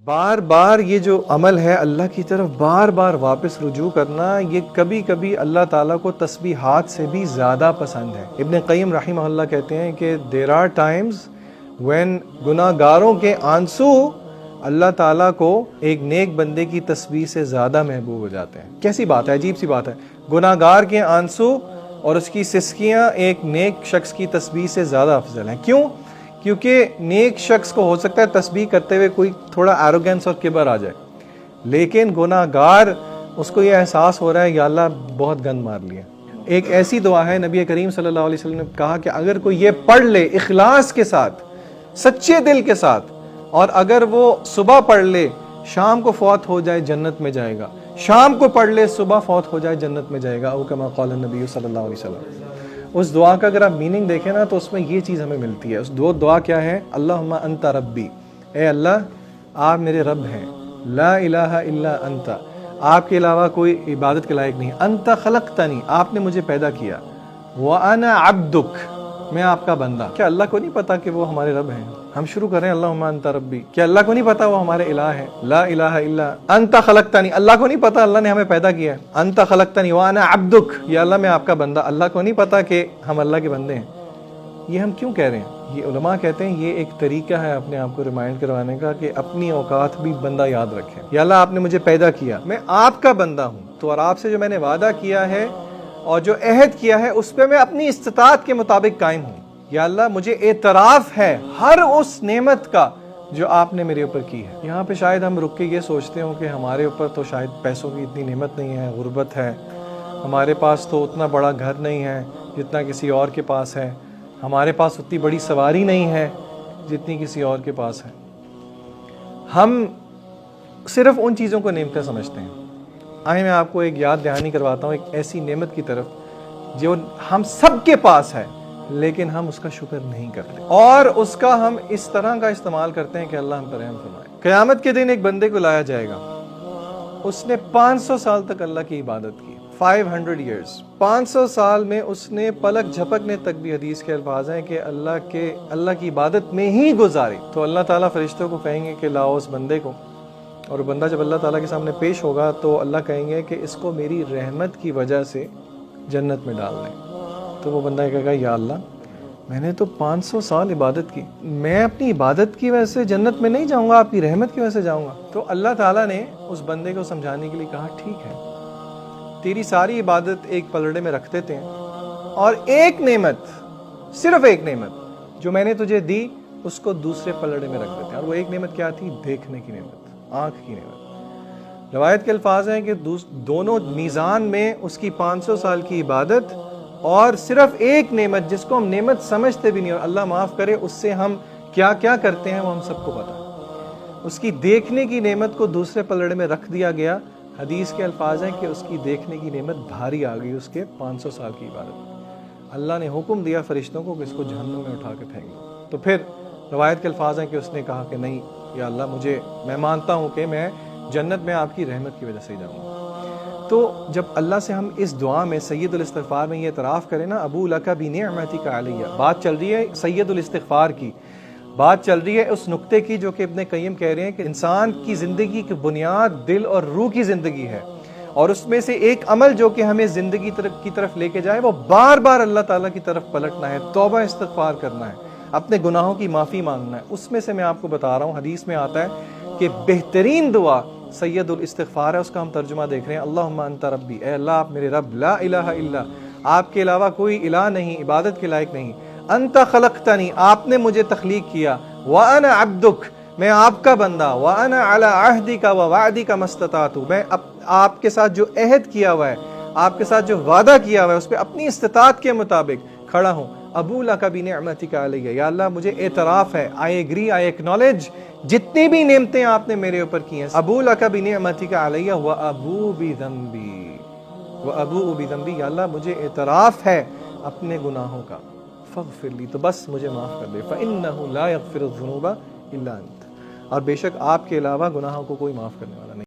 بار بار یہ جو عمل ہے اللہ کی طرف بار بار واپس رجوع کرنا، یہ کبھی کبھی اللہ تعالیٰ کو تسبیحات سے بھی زیادہ پسند ہے۔ ابن قیم رحمہ اللہ کہتے ہیں کہ there are times when گناہ گاروں کے آنسو اللہ تعالیٰ کو ایک نیک بندے کی تسبیح سے زیادہ محبوب ہو جاتے ہیں۔ کیسی بات ہے، عجیب سی بات ہے۔ گناہ گار کے آنسو اور اس کی سسکیاں ایک نیک شخص کی تسبیح سے زیادہ افضل ہیں۔ کیوں؟ کیونکہ نیک شخص کو ہو سکتا ہے تسبیح کرتے ہوئے کوئی تھوڑا ایروگنس اور کبر آ جائے، لیکن گناہ گار اس کو یہ احساس ہو رہا ہے یا اللہ بہت گند مار لیا۔ ایک ایسی دعا ہے، نبی کریم صلی اللہ علیہ وسلم نے کہا کہ اگر کوئی یہ پڑھ لے اخلاص کے ساتھ، سچے دل کے ساتھ، اور اگر وہ صبح پڑھ لے شام کو فوت ہو جائے جنت میں جائے گا، شام کو پڑھ لے صبح فوت ہو جائے جنت میں جائے گا، او کما قال النبی صلی اللہ علیہ وسلم۔ اس دعا کا اگر آپ میننگ دیکھیں نا تو اس میں یہ چیز ہمیں ملتی ہے۔ اس دعا کیا ہے؟ اللہم انت ربی، اے اللہ آپ میرے رب ہیں، لا الہ الا انت، آپ کے علاوہ کوئی عبادت کے لائق نہیں، انت خلقتنی، آپ نے مجھے پیدا کیا، وانا عبدک، میں آپ کا بندہ۔ کیا اللہ کو نہیں پتا کہ وہ ہمارے رب ہیں؟ ہم شروع کریں اللہم انت ربی، کیا اللہ کو نہیں پتا وہ ہمارے الہ ہیں؟ لا الہ الا انت خلقتنی، اللہ کو نہیں پتا اللہ نے ہمیں پیدا کیا ہے، انت خلقتنی وانا عبدک، یا اللہ میں آپ کا بندہ۔ اللہ کو نہیں پتا کہ ہم اللہ کے بندے ہیں۔ یہ ہم کیوں کہہ رہے ہیں؟ یہ علماء کہتے ہیں یہ ایک طریقہ ہے اپنے آپ کو ریمائنڈ کروانے کا کہ اپنی اوقات بھی بندہ یاد رکھے۔ یا اللہ آپ نے مجھے پیدا کیا، میں آپ کا بندہ ہوں، تو اور آپ سے جو میں نے وعدہ کیا ہے اور جو عہد کیا ہے اس پہ میں اپنی استطاعت کے مطابق قائم ہوں۔ یا اللہ مجھے اعتراف ہے ہر اس نعمت کا جو آپ نے میرے اوپر کی ہے۔ یہاں پہ شاید ہم رک کے یہ سوچتے ہوں کہ ہمارے اوپر تو شاید پیسوں کی اتنی نعمت نہیں ہے، غربت ہے، ہمارے پاس تو اتنا بڑا گھر نہیں ہے جتنا کسی اور کے پاس ہے، ہمارے پاس اتنی بڑی سواری نہیں ہے جتنی کسی اور کے پاس ہے۔ ہم صرف ان چیزوں کو نعمتیں سمجھتے ہیں۔ آئے میں آپ کو ایک یاد دہانی کرواتا ہوں ایک ایسی نعمت کی طرف جو ہم سب کے پاس ہے لیکن ہم اس کا شکر نہیں کرتے، اور اس کا ہم اس طرح کا استعمال کرتے ہیں کہ اللہ ہم پر رحم فرمائے۔ قیامت کے دن ایک بندے کو لایا جائے گا، اس نے 500 سال تک اللہ کی عبادت کی، 500 years، 500 سال میں اس نے پلک جھپکنے تک بھی، حدیث کے الفاظ ہیں کہ اللہ کی عبادت میں ہی گزاری۔ تو اللہ تعالیٰ فرشتوں کو کہیں گے کہ لاؤ اس بندے کو، اور بندہ جب اللہ تعالیٰ کے سامنے پیش ہوگا تو اللہ کہیں گے کہ اس کو میری رحمت کی وجہ سے جنت میں ڈال دیں۔ تو وہ بندہ کہے گا یا اللہ میں نے تو 500 سال عبادت کی، میں اپنی عبادت کی وجہ سے جنت میں نہیں جاؤں گا، آپ کی رحمت کی وجہ سے جاؤں گا۔ تو اللہ تعالیٰ نے اس بندے کو سمجھانے کے لیے کہا ٹھیک ہے، تیری ساری عبادت ایک پلڑے میں رکھ دیتے ہیں، اور ایک نعمت، صرف ایک نعمت جو میں نے تجھے دی اس کو دوسرے پلڑے میں رکھ دیتے ہیں۔ اور وہ ایک نعمت کیا تھی؟ دیکھنے کی نعمت، آنکھ کی نعمت۔ روایت کے الفاظ ہیں کہ دونوں میزان میں اس کی 500 سال کی عبادت اور صرف ایک نعمت جس کو ہم نعمت سمجھتے بھی نہیں، اور اللہ معاف کرے اس سے ہم کیا کیا کرتے ہیں وہ ہم سب کو پتا ہے، اس کی دیکھنے کی نعمت کو دوسرے پلڑے میں رکھ دیا گیا۔ حدیث کے الفاظ ہیں کہ اس کی دیکھنے کی نعمت بھاری آ گئی اس کے 500 سال کی عبادت۔ اللہ نے حکم دیا فرشتوں کو کہ اس کو جہنم میں اٹھا کے پھینک دو۔ تو پھر روایت کے الفاظ ہیں کہ اس نے کہا کہ نہیں یا اللہ میں مانتا ہوں کہ میں جنت میں آپ کی رحمت کی وجہ سے جاؤں گا۔ تو جب اللہ سے ہم اس دعا میں سید الاستغفار میں یہ اعتراف کریں نا، ابو لک بنعمتک علیہ، بات چل رہی ہے سید الاستغفار کی، بات چل رہی ہے اس نقطے کی جو کہ ابن قیم کہہ رہے ہیں کہ انسان کی زندگی کی بنیاد دل اور روح کی زندگی ہے، اور اس میں سے ایک عمل جو کہ ہمیں زندگی کی طرف لے کے جائے وہ بار بار اللہ تعالیٰ کی طرف پلٹنا ہے، توبہ استغفار کرنا ہے، اپنے گناہوں کی معافی مانگنا ہے۔ اس میں سے میں آپ کو بتا رہا ہوں، حدیث میں آتا ہے کہ بہترین دعا سید الاستغفار ہے، اس کا ہم ترجمہ دیکھ رہے ہیں، اللہم انت ربی، اے اللہ آپ میرے رب، لا الہ الا، آپ کے علاوہ کوئی الہ نہیں، عبادت کے لائق نہیں، انت خلقتنی، آپ نے مجھے تخلیق کیا، وانا عبدک، میں آپ کا بندہ، وانا علی عہدک ووعدک ما استطعت، میں آپ کے ساتھ جو عہد کیا ہوا ہے، آپ کے ساتھ جو وعدہ کیا ہوا ہے اس پہ اپنی استطاعت کے مطابق کھڑا ہوں۔ ابو لک بنعمتک علیہ، یا اللہ مجھے اعتراف ہے، آئی ایگری، آئی ایکنالج جتنی بھی نعمتیں آپ نے میرے اوپر کی ہیں، ابو لک بنعمتک علیہ وابو بذنبی، وابو بذنبی، یا اللہ مجھے اعتراف ہے اپنے گناہوں کا، فاغفر لی، تو بس مجھے معاف کر دے، فإنہ لا یغفر الذنوب الا انت، اور بے شک آپ کے علاوہ گناہوں کو کوئی معاف کرنے والا نہیں۔